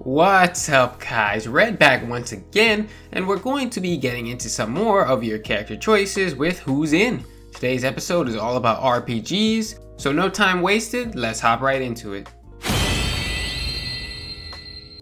What's up guys, Red back once again, and we're going to be getting into some more of your character choices with Who's In. Today's episode is all about RPGs, so no time wasted, let's hop right into it.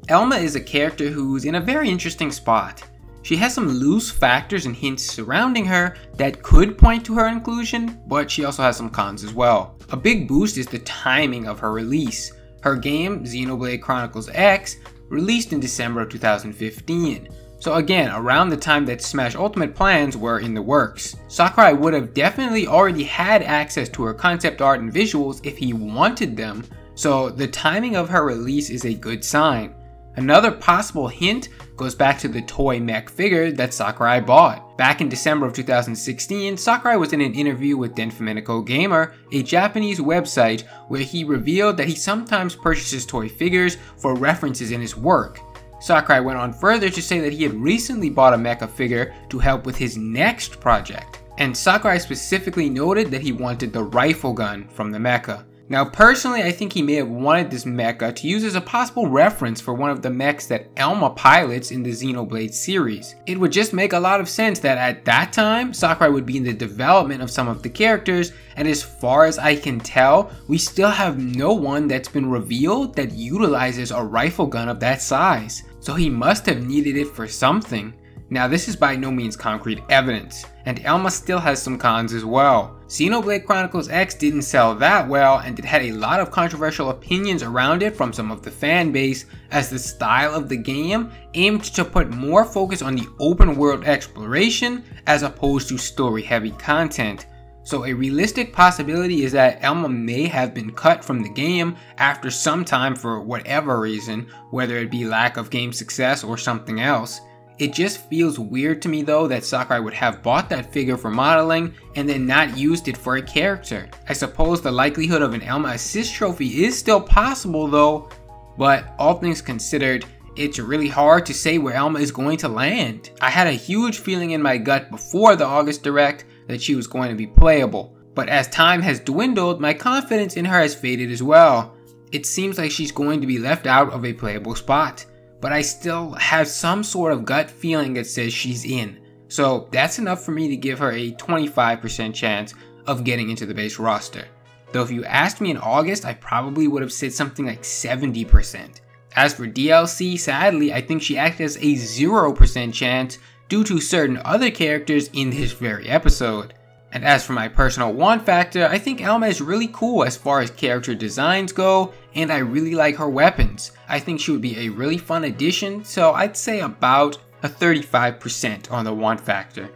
Elma is a character who's in a very interesting spot. She has some loose factors and hints surrounding her that could point to her inclusion, but she also has some cons as well. A big boost is the timing of her release. Her game, Xenoblade Chronicles X, released in December of 2015. So again, around the time that Smash Ultimate plans were in the works. Sakurai would have definitely already had access to her concept art and visuals if he wanted them, so the timing of her release is a good sign. Another possible hint goes back to the toy mech figure that Sakurai bought. Back in December of 2016, Sakurai was in an interview with Denfumenico Gamer, a Japanese website, where he revealed that he sometimes purchases toy figures for references in his work. Sakurai went on further to say that he had recently bought a mecha figure to help with his next project, and Sakurai specifically noted that he wanted the rifle gun from the mecha. Now personally, I think he may have wanted this mecha to use as a possible reference for one of the mechs that Elma pilots in the Xenoblade series. It would just make a lot of sense that at that time, Sakurai would be in the development of some of the characters, and as far as I can tell, we still have no one that's been revealed that utilizes a rifle gun of that size. So he must have needed it for something. Now this is by no means concrete evidence, and Elma still has some cons as well. Xenoblade Chronicles X didn't sell that well, and it had a lot of controversial opinions around it from some of the fan base, as the style of the game aimed to put more focus on the open world exploration as opposed to story heavy content. So a realistic possibility is that Elma may have been cut from the game after some time for whatever reason, whether it be lack of game success or something else. It just feels weird to me though that Sakurai would have bought that figure for modeling and then not used it for a character. I suppose the likelihood of an Elma assist trophy is still possible though, but all things considered, it's really hard to say where Elma is going to land. I had a huge feeling in my gut before the August Direct that she was going to be playable, but as time has dwindled, my confidence in her has faded as well. It seems like she's going to be left out of a playable spot, but I still have some sort of gut feeling that says she's in. So that's enough for me to give her a 25% chance of getting into the base roster. Though if you asked me in August, I probably would have said something like 70%. As for DLC, sadly, I think she acts as a 0% chance due to certain other characters in this very episode. And as for my personal want factor, I think Elma is really cool as far as character designs go, and I really like her weapons. I think she would be a really fun addition, so I'd say about a 35% on the want factor.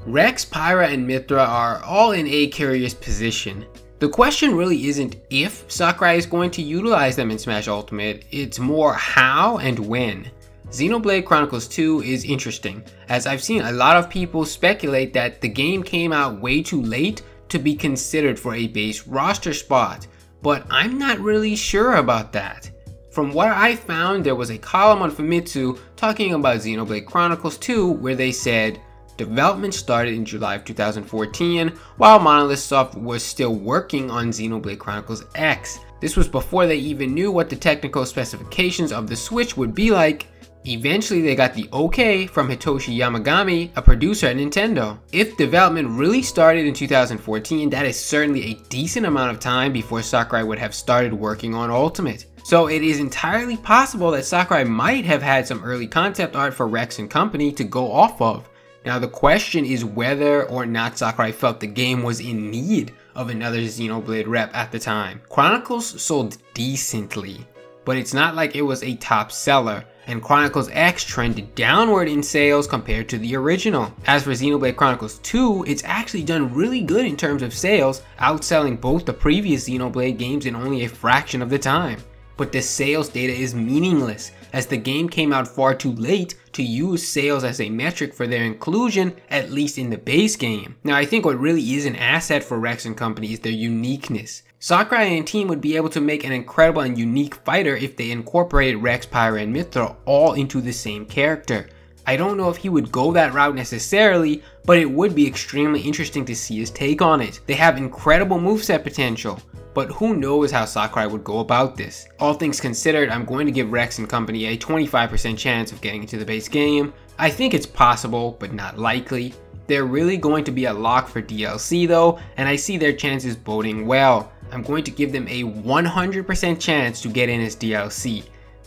Rex, Pyra, and Mythra are all in a curious position. The question really isn't if Sakurai is going to utilize them in Smash Ultimate, it's more how and when. Xenoblade Chronicles 2 is interesting, as I've seen a lot of people speculate that the game came out way too late to be considered for a base roster spot, but I'm not really sure about that. From what I found, there was a column on Famitsu talking about Xenoblade Chronicles 2 where they said, development started in July of 2014 while Monolith Soft was still working on Xenoblade Chronicles X. This was before they even knew what the technical specifications of the Switch would be like. Eventually they got the okay from Hitoshi Yamagami, a producer at Nintendo. If development really started in 2014, that is certainly a decent amount of time before Sakurai would have started working on Ultimate. So it is entirely possible that Sakurai might have had some early concept art for Rex and company to go off of. Now the question is whether or not Sakurai felt the game was in need of another Xenoblade rep at the time. Chronicles sold decently, but it's not like it was a top seller, and Chronicles X trended downward in sales compared to the original. As for Xenoblade Chronicles 2, it's actually done really good in terms of sales, outselling both the previous Xenoblade games in only a fraction of the time. But the sales data is meaningless, as the game came out far too late to use sales as a metric for their inclusion, at least in the base game. Now I think what really is an asset for Rex and company is their uniqueness. Sakurai and team would be able to make an incredible and unique fighter if they incorporated Rex, Pyra, and Mythra all into the same character. I don't know if he would go that route necessarily, but it would be extremely interesting to see his take on it. They have incredible moveset potential. but who knows how Sakurai would go about this. All things considered, I'm going to give Rex and company a 25% chance of getting into the base game. I think it's possible, but not likely. They're really going to be a lock for DLC though, and I see their chances boding well. I'm going to give them a 100% chance to get in as DLC.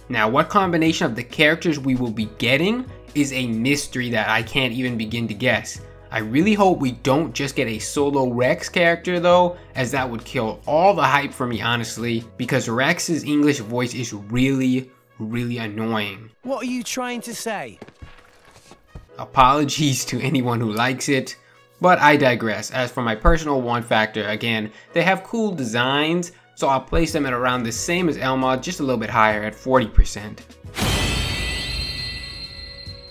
Now, what combination of the characters we will be getting is a mystery that I can't even begin to guess. I really hope we don't just get a solo Rex character though, as that would kill all the hype for me honestly, because Rex's English voice is really annoying. What are you trying to say? Apologies to anyone who likes it, but I digress. As for my personal want factor, again, they have cool designs, so I'll place them at around the same as Elma, just a little bit higher at 40%.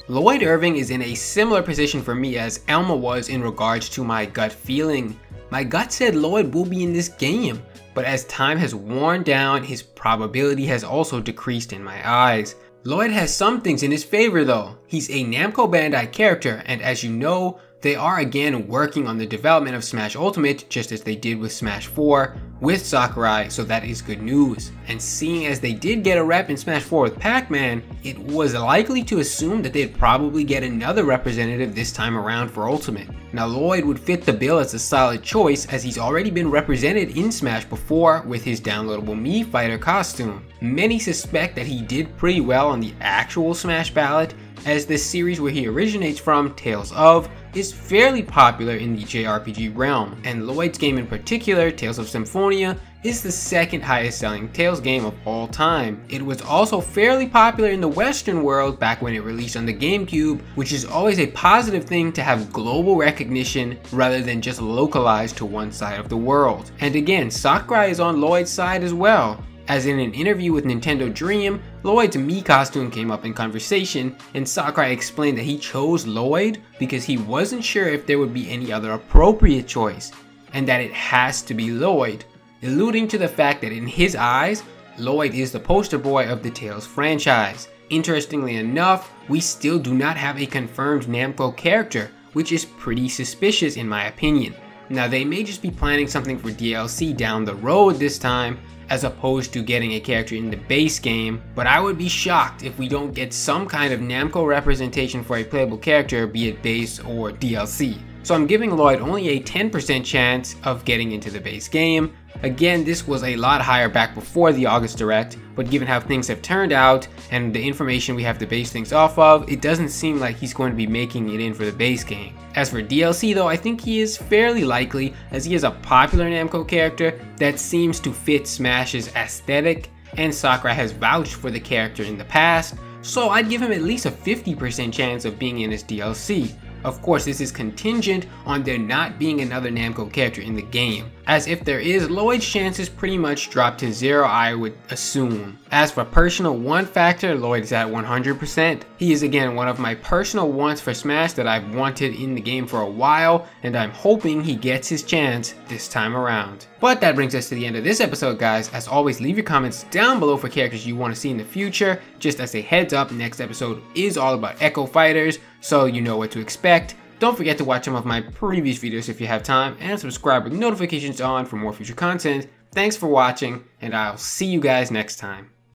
Lloyd Irving is in a similar position for me as Elma was in regards to my gut feeling. My gut said Lloyd will be in this game, but as time has worn down, his probability has also decreased in my eyes. Lloyd has some things in his favor though. He's a Namco Bandai character, and as you know, they are again working on the development of Smash Ultimate just as they did with Smash 4 with Sakurai, so that is good news. And seeing as they did get a rep in Smash 4 with Pac-Man, it was likely to assume that they'd probably get another representative this time around for Ultimate. Now Lloyd would fit the bill as a solid choice as he's already been represented in Smash before with his downloadable Mii Fighter costume. Many suspect that he did pretty well on the actual Smash ballot, as the series where he originates from, Tales of, is fairly popular in the JRPG realm, and Lloyd's game in particular, Tales of Symphonia, is the second highest selling Tales game of all time. It was also fairly popular in the Western world back when it released on the GameCube, which is always a positive thing to have global recognition rather than just localized to one side of the world. And again, Sakurai is on Lloyd's side as well, as in an interview with Nintendo Dream, Lloyd's Mii costume came up in conversation, and Sakurai explained that he chose Lloyd because he wasn't sure if there would be any other appropriate choice, and that it has to be Lloyd, alluding to the fact that in his eyes, Lloyd is the poster boy of the Tales franchise. Interestingly enough, we still do not have a confirmed Namco character, which is pretty suspicious in my opinion. Now they may just be planning something for DLC down the road this time, as opposed to getting a character in the base game, but I would be shocked if we don't get some kind of Namco representation for a playable character, be it base or DLC. So I'm giving Lloyd only a 10% chance of getting into the base game. Again, this was a lot higher back before the August Direct, but given how things have turned out and the information we have to base things off of, it doesn't seem like he's going to be making it in for the base game. As for DLC though, I think he is fairly likely, as he is a popular Namco character that seems to fit Smash's aesthetic, and Sakurai has vouched for the character in the past, so I'd give him at least a 50% chance of being in as DLC. Of course, this is contingent on there not being another Namco character in the game, as if there is, Lloyd's chances pretty much drop to 0 I would assume. As for personal want factor, Lloyd is at 100%. He is again one of my personal wants for Smash that I've wanted in the game for a while, and I'm hoping he gets his chance this time around. But that brings us to the end of this episode guys. As always, leave your comments down below for characters you want to see in the future. Just as a heads up, next episode is all about Echo Fighters, so you know what to expect. Don't forget to watch some of my previous videos if you have time, and subscribe with notifications on for more future content. Thanks for watching, and I'll see you guys next time.